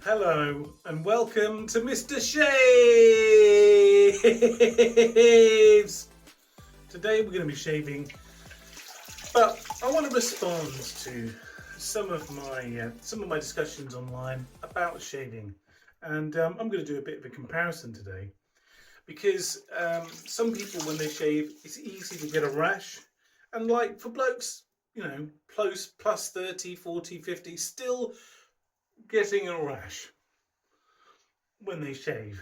Hello and welcome to Mr. Shaves. Today we're going to be shaving, but I want to respond to some of my discussions online about shaving, and I'm going to do a bit of a comparison today because some people, when they shave, it's easy to get a rash, and like for blokes, plus 30, 40, 50, still getting a rash when they shave.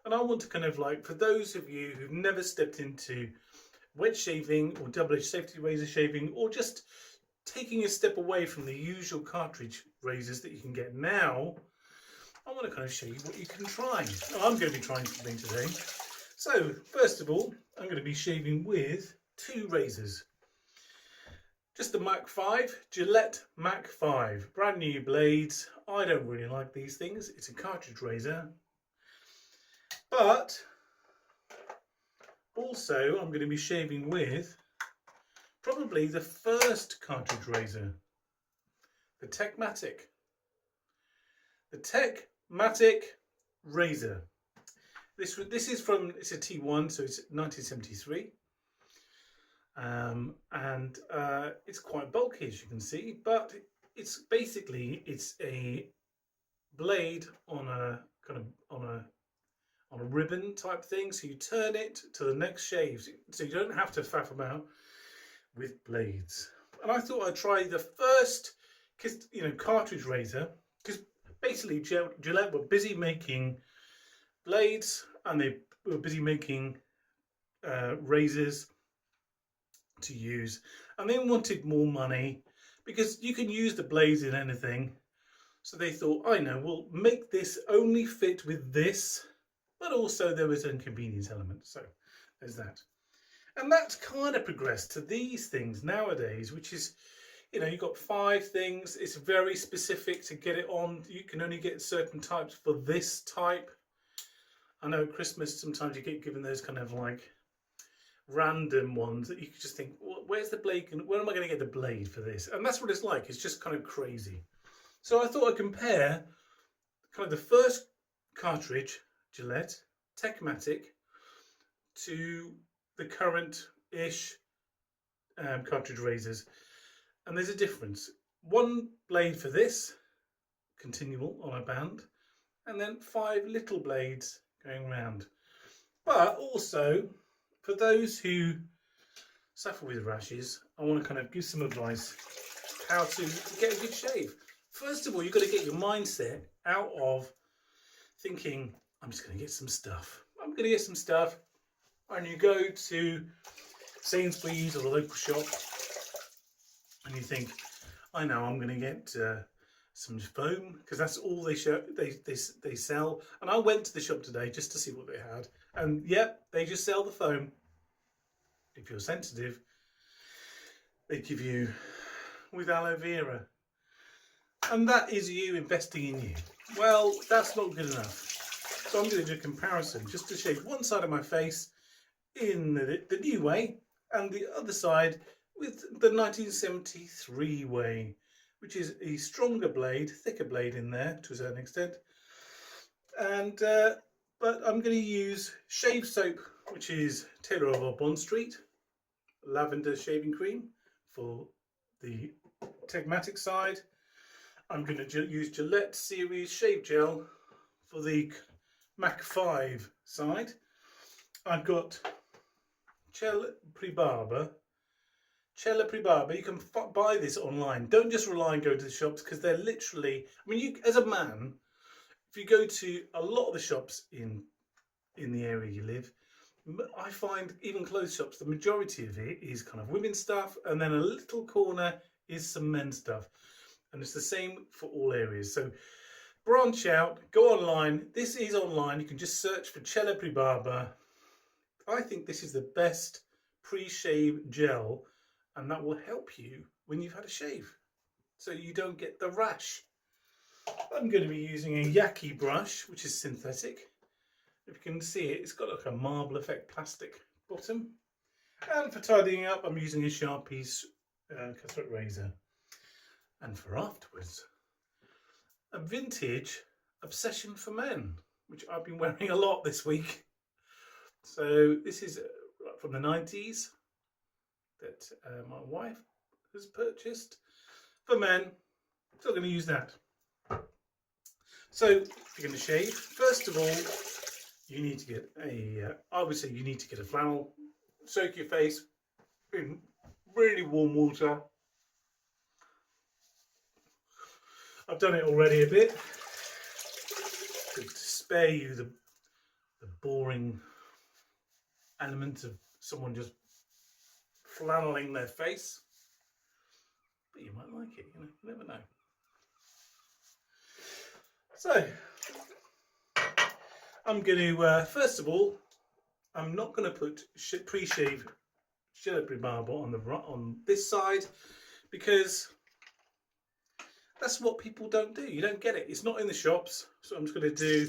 And I want to kind of for those of you who've never stepped into wet shaving or double-edged safety razor shaving, or just taking a step away from the usual cartridge razors that you can get now, I want to kind of show you what you can try. Now, I'm going to be trying something today. So first of all, I'm going to be shaving with two razors. Just the Mach 5, Gillette Mach 5, brand new blades. I don't really like these things. It's a cartridge razor. But also I'm going to be shaving with probably the first cartridge razor, the Techmatic. The Techmatic razor. This is from, it's a T1, so it's 1973. And it's quite bulky, as you can see, but it's basically a blade on a ribbon type thing. So you turn it to the next shave, so you don't have to faff about with blades. And I thought I'd try the first, cartridge razor, because basically Gillette were busy making blades and they were busy making razors to use, and they wanted more money because you can use the blades in anything. So they thought, I know, we'll make this only fit with this, but also there was an inconvenience element. So there's that. And that's kind of progressed to these things nowadays, which is, you've got 5 things. It's very specific to get it on. You can only get certain types for this type. I know at Christmas sometimes you get given those kind of random ones that you could just think, well, where's the blade? Where am I going to get the blade for this? And that's what it's like. It's just kind of crazy. So I thought I'd compare kind of the first cartridge Gillette Techmatic to the current-ish cartridge razors. And there's a difference. One blade for this, continual on a band, and then 5 little blades going round. But also, for those who suffer with rashes, I want to kind of give some advice how to get a good shave. First of all, you've got to get your mindset out of thinking, I'm just going to get some stuff. I'm going to get some stuff. And you go to Sainsbury's or the local shop and you think, I know, I'm going to get some foam, because that's all they sell. And I went to the shop today just to see what they had. And yep, they just sell the foam. If you're sensitive, they give you with aloe vera. And that is you investing in you. Well, that's not good enough. So I'm going to do a comparison just to shave one side of my face in the new way and the other side with the 1973 way, which is a stronger blade, thicker blade in there to a certain extent. And but I'm going to use shave soap, which is Taylor of Bond Street, lavender shaving cream for the Techmatic side. I'm going to use Gillette series shave gel for the Mach 5 side. I've got cella barber. You can buy this online. Don't just rely on going to the shops, because they're literally, you as a man, if you go to a lot of the shops in the area you live, I find even clothes shops, the majority of it is kind of women's stuff, and then a little corner is some men's stuff. And it's the same for all areas. So branch out, go online. This is online. You can just search for cella barber. I think this is the best pre-shave gel, and that will help you when you've had a shave, so you don't get the rash. I'm going to be using a yaqi brush, which is synthetic. If you can see it, it's got like a marble effect plastic bottom. And for tidying up, I'm using a sharpys cutthroat razor. And for afterwards, a vintage Obsession for Men, which I've been wearing a lot this week. So this is from the 90s that my wife has purchased for men. So I'm going to use that. So if you're going to shave, first of all, you need to get I would say you need to get a flannel, soak your face in really warm water. I've done it already a bit to spare you the boring element of someone just flanneling their face. But you might like it, you never know. So I'm going to, first of all, I'm not going to put pre-shave Gillette barber on this side, because that's what people don't do. You don't get it. It's not in the shops. So I'm just going to do,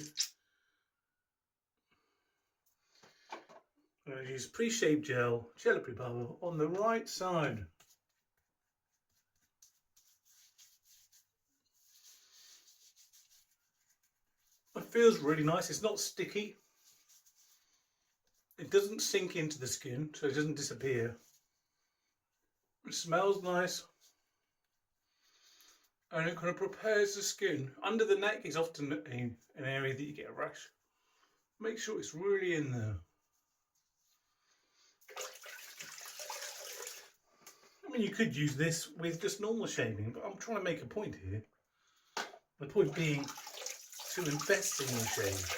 I'm going to use pre-shave Gillette barber on the right side. It feels really nice. It's not sticky. It doesn't sink into the skin, so it doesn't disappear. It smells nice. And it kind of prepares the skin. Under the neck is often an area that you get a rash. Make sure it's really in there. I mean, you could use this with just normal shaving, but I'm trying to make a point here. The point being to invest in your shave.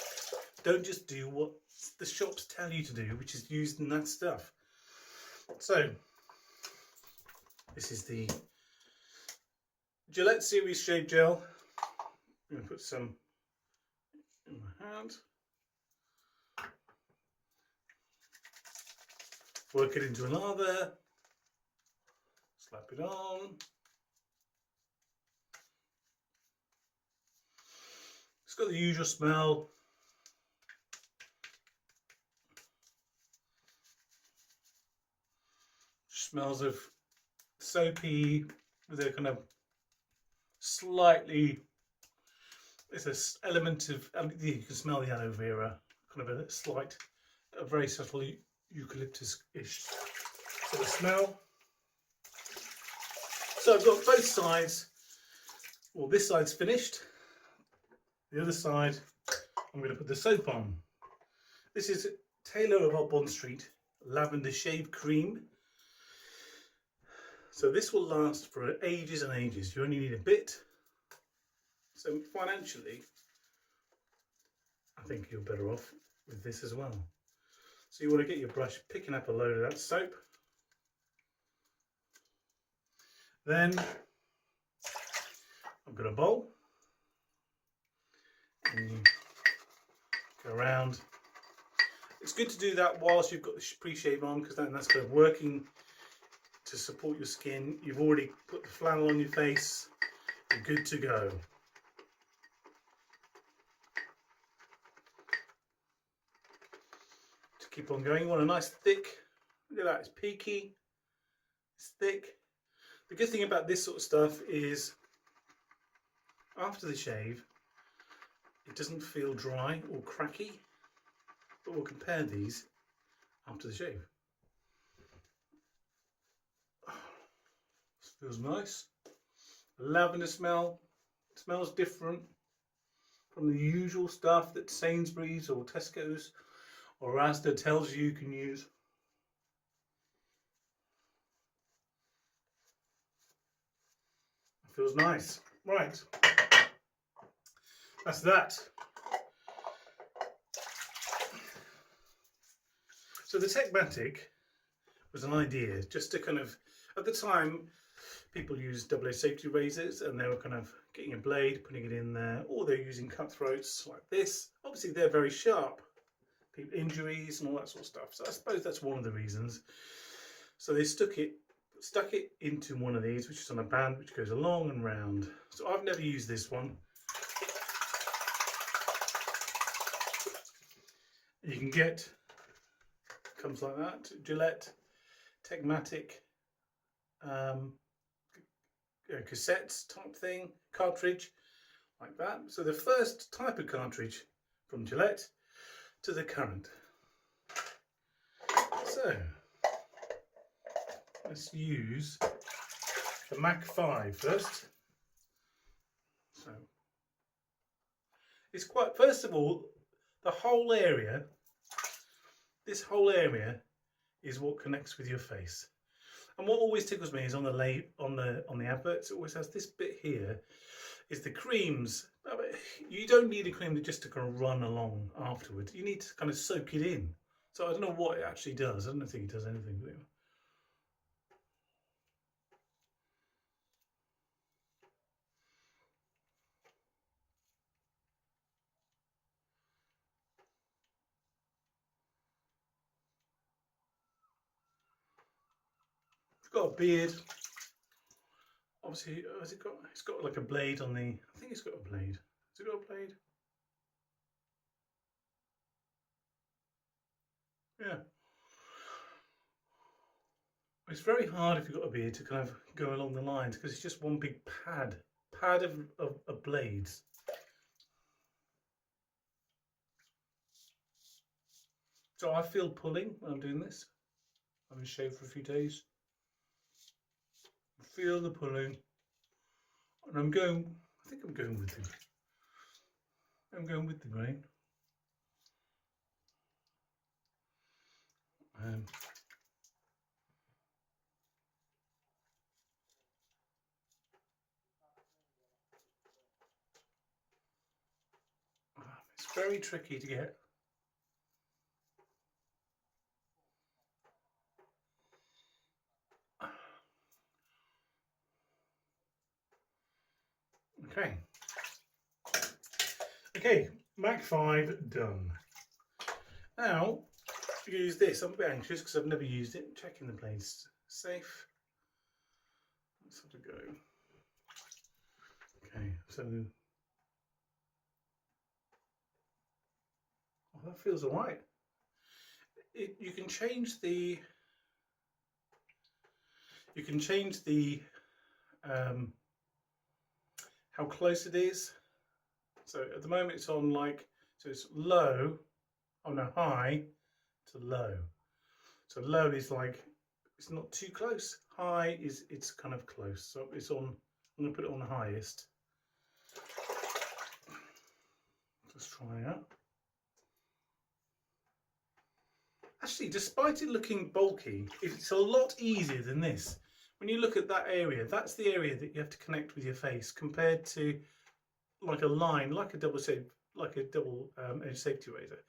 Don't just do what the shops tell you to do, which is using that stuff. So this is the Gillette Series Shave Gel. I'm going to put some in my hand. Work it into a lather. Slap it on. It's got the usual smell. Smells of soapy with a kind of slightly, it's an element of, you can smell the aloe vera, kind of a slight, a very subtle eucalyptus-ish sort of smell. So I've got both sides. Well, this side's finished. The other side, I'm going to put the soap on. This is Taylor of Bond Street Lavender Shave Cream. So this will last for ages and ages. You only need a bit. So financially, I think you're better off with this as well. So you want to get your brush, picking up a load of that soap. Then I've got a bowl. And you go around. It's good to do that whilst you've got the pre-shave on, because then that's kind of working to support your skin. You've already put the flannel on your face. You're good to go. To keep on going, you want a nice thick, look at that, it's peaky, it's thick. The good thing about this sort of stuff is after the shave, it doesn't feel dry or cracky, but we'll compare these after the shave. This feels nice. Lavender smell. It smells different from the usual stuff that Sainsbury's or Tesco's or Asda tells you can use. It feels nice. Right. That's that. So the Techmatic was an idea just to kind of, at the time, people used double-edged safety razors and they were kind of getting a blade, putting it in there, or they're using cutthroats like this. Obviously, they're very sharp. People, injuries and all that sort of stuff. So I suppose that's one of the reasons. So they stuck it into one of these, which is on a band which goes along and round. So I've never used this one. You can get, comes like that, Gillette Techmatic cassettes type thing, cartridge, like that. So the first type of cartridge from Gillette to the current. So let's use the Mach 5 first. So it's quite, first of all, the whole area, this whole area is what connects with your face. And what always tickles me is on the adverts, it always has this bit here is the creams. You don't need a cream just to kind of run along afterwards. You need to kind of soak it in. So I don't know what it actually does. I don't think it does anything with it. It's got a beard. Obviously, has it got? It's got like a blade on the. I think it's got a blade. Has it got a blade? Yeah. It's very hard if you've got a beard to kind of go along the lines because it's just one big pad of blades. So I feel pulling when I'm doing this. I haven't shaved for a few days. I feel the pulling, and I'm going. I think I'm going with the. I'm going with the grain. It's very tricky to get. Okay. Okay, Mach 5 done. Now, use this. I'm a bit anxious because I've never used it. Checking the blade's safe. Let's have a go. Okay, so that feels alright. You can change the. You can change the how close it is. So at the moment it's on like, so it's low, oh no, high to low. So low is like, it's not too close. High is, it's kind of close. So it's on, I'm gonna put it on the highest. Let's try it out. Actually, despite it looking bulky, it's a lot easier than this. When you look at that area, that's the area that you have to connect with your face compared to like a line, like a double edge safety razor.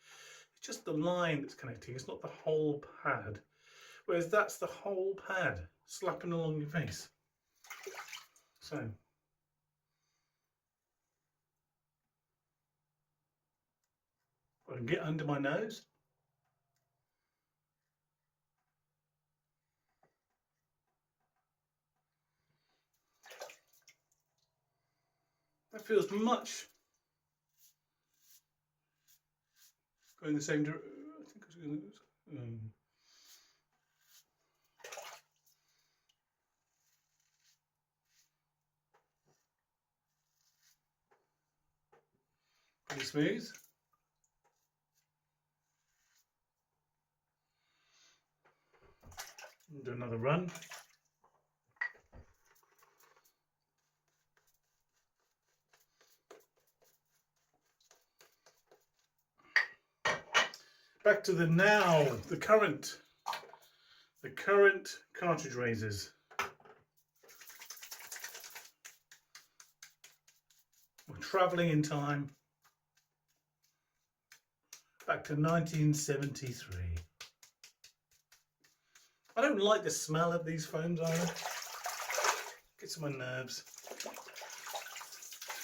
It's just the line that's connecting. It's not the whole pad. Whereas that's the whole pad slapping along your face. So I can get under my nose. That feels much going the same direction. I think I was going to. Pretty smooth. Do another run. Back to the current cartridge razors. We're travelling in time back to 1973. I don't like the smell of these foams either. Gets on my nerves.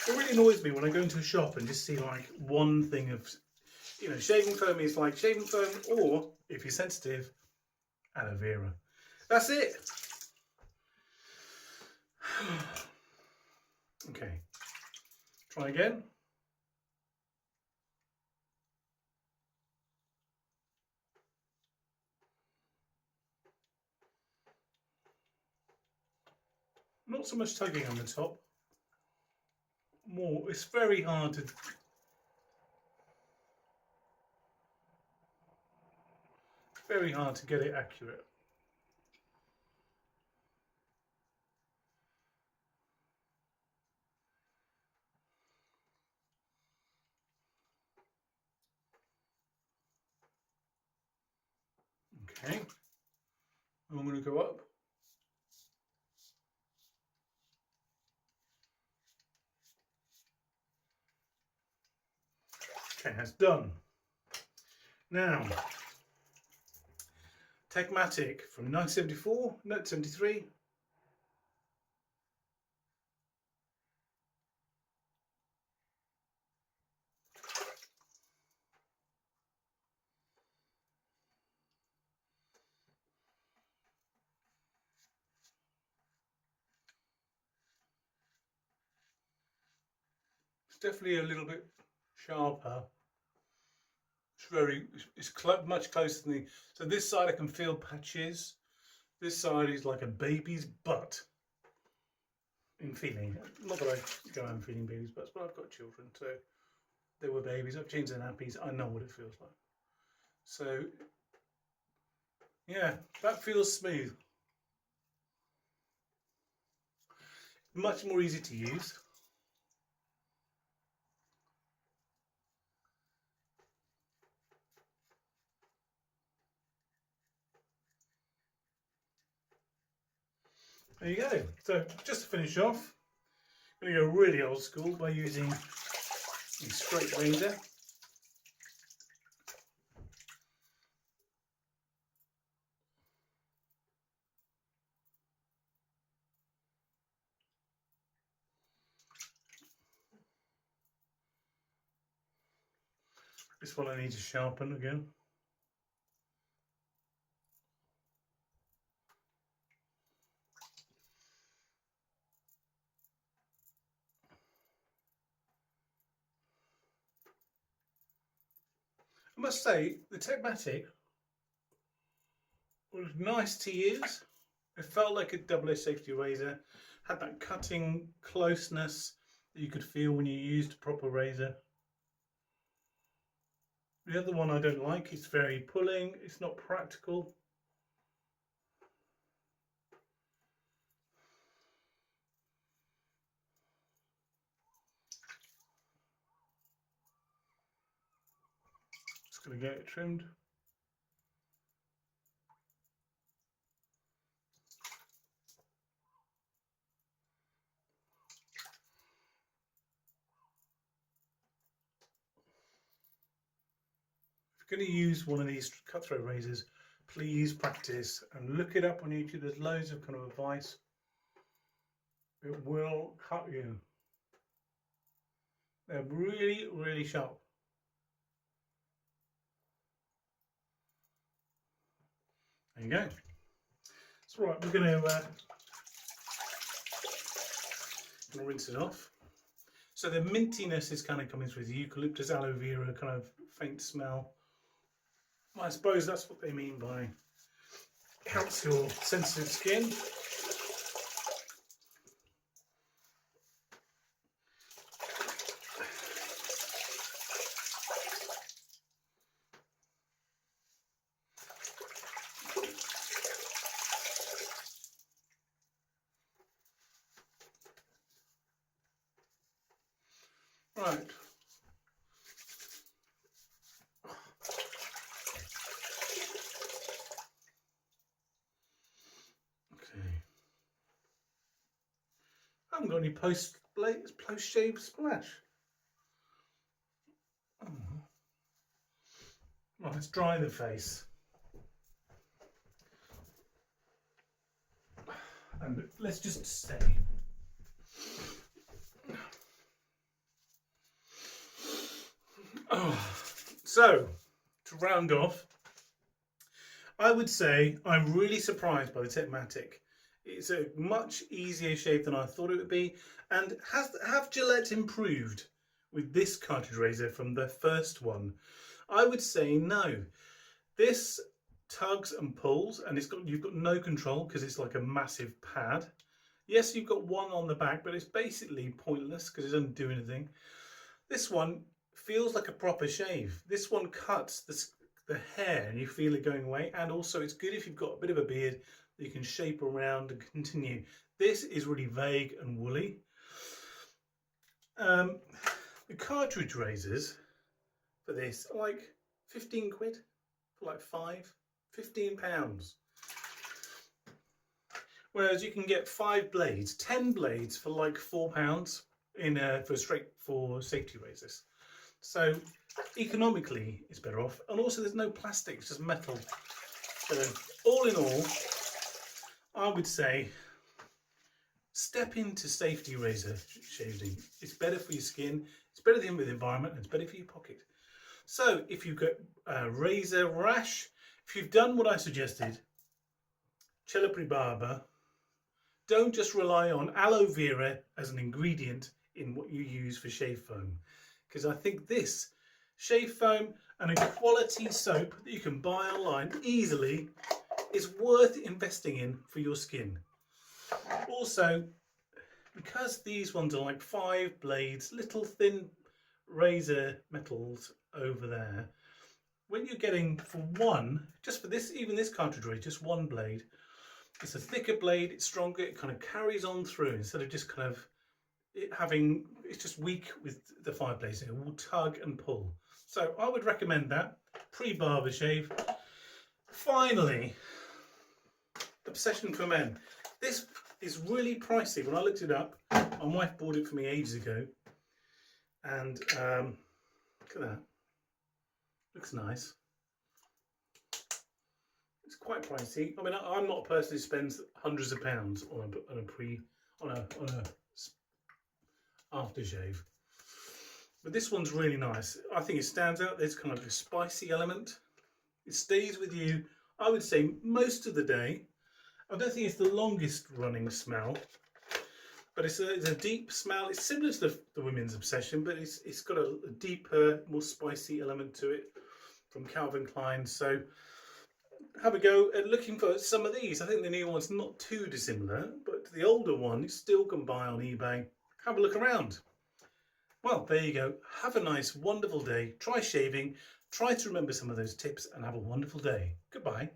It really annoys me when I go into a shop and just see like one thing of, you know, shaving foam is like shaving foam, or if you're sensitive, aloe vera. That's it. Okay, try again. Not so much tugging on the top, more. It's very hard to. Very hard to get it accurate. Okay, I'm going to go up. Okay, that's done. Now, Techmatic from 1974, 1973. It's definitely a little bit sharper. It's much closer than the. So this side I can feel patches. This side is like a baby's butt in feeling. Not that I go around feeling babies' butts, but I've got children, so they were babies. I've changed their nappies. I know what it feels like. So yeah, that feels smooth. Much more easy to use. There you go. So just to finish off, I'm going to go really old school by using a straight razor. This one I need to sharpen again. I must say, the Techmatic was nice to use. It felt like a double-edged safety razor. Had that cutting closeness that you could feel when you used a proper razor. The other one I don't like. It's very pulling. It's not practical. Just going to get it trimmed. If you're going to use one of these cutthroat razors, please practice and look it up on YouTube. There's loads of kind of advice. It will cut you. They're really, really sharp. There you go. That's right. We're going to rinse it off. So the mintiness is kind of coming through, the eucalyptus, aloe vera kind of faint smell. I suppose that's what they mean by helps your sensitive skin. Right. I haven't got any post-shave splash. Oh. Right, let's dry the face. And let's just stay. Oh. So, to round off, I would say I'm really surprised by the Techmatic. It's a much easier shave than I thought it would be. And have Gillette improved with this cartridge razor from the first one? I would say no. This tugs and pulls, and you've got no control because it's like a massive pad. Yes, you've got one on the back, but it's basically pointless because it doesn't do anything. This one feels like a proper shave. This one cuts the hair and you feel it going away, and also it's good if you've got a bit of a beard that you can shape around and continue. This is really vague and woolly. The cartridge razors for this are like 15 quid for like 15 pounds. Whereas you can get 5 blades, 10 blades for like £4 for safety razors. So economically it's better off, and also there's no plastic, it's just metal. So all in all, I would say step into safety razor shaving. It's better for your skin, it's better for the environment, and it's better for your pocket. So if you've got a razor rash, if you've done what I suggested, cella barber, don't just rely on aloe vera as an ingredient in what you use for shave foam, because I think this shave foam and a quality soap that you can buy online easily is worth investing in for your skin. Also, because these ones are like 5 blades, little thin razor metals over there, when you're getting for one, just for this, even this cartridge razor, just one blade, it's a thicker blade, it's stronger, it kind of carries on through instead of just kind of it's just weak with the 5 blades. It will tug and pull. So I would recommend that pre-barber shave. Finally, obsession for men. This is really pricey. When I looked it up, my wife bought it for me ages ago, and look at that. Looks nice. It's quite pricey. I mean, I'm not a person who spends hundreds of pounds on a aftershave, but this one's really nice. I think it stands out. There's kind of a spicy element. It stays with you, I would say, most of the day. I don't think it's the longest running smell, but it's a deep smell. It's similar to the women's obsession, but it's got a deeper, more spicy element to it from Calvin Klein. So have a go at looking for some of these. I think the new one's not too dissimilar, but the older one you still can buy on eBay. Have a look around. Well, there you go. Have a nice, wonderful day. Try shaving. Try to remember some of those tips and have a wonderful day. Goodbye.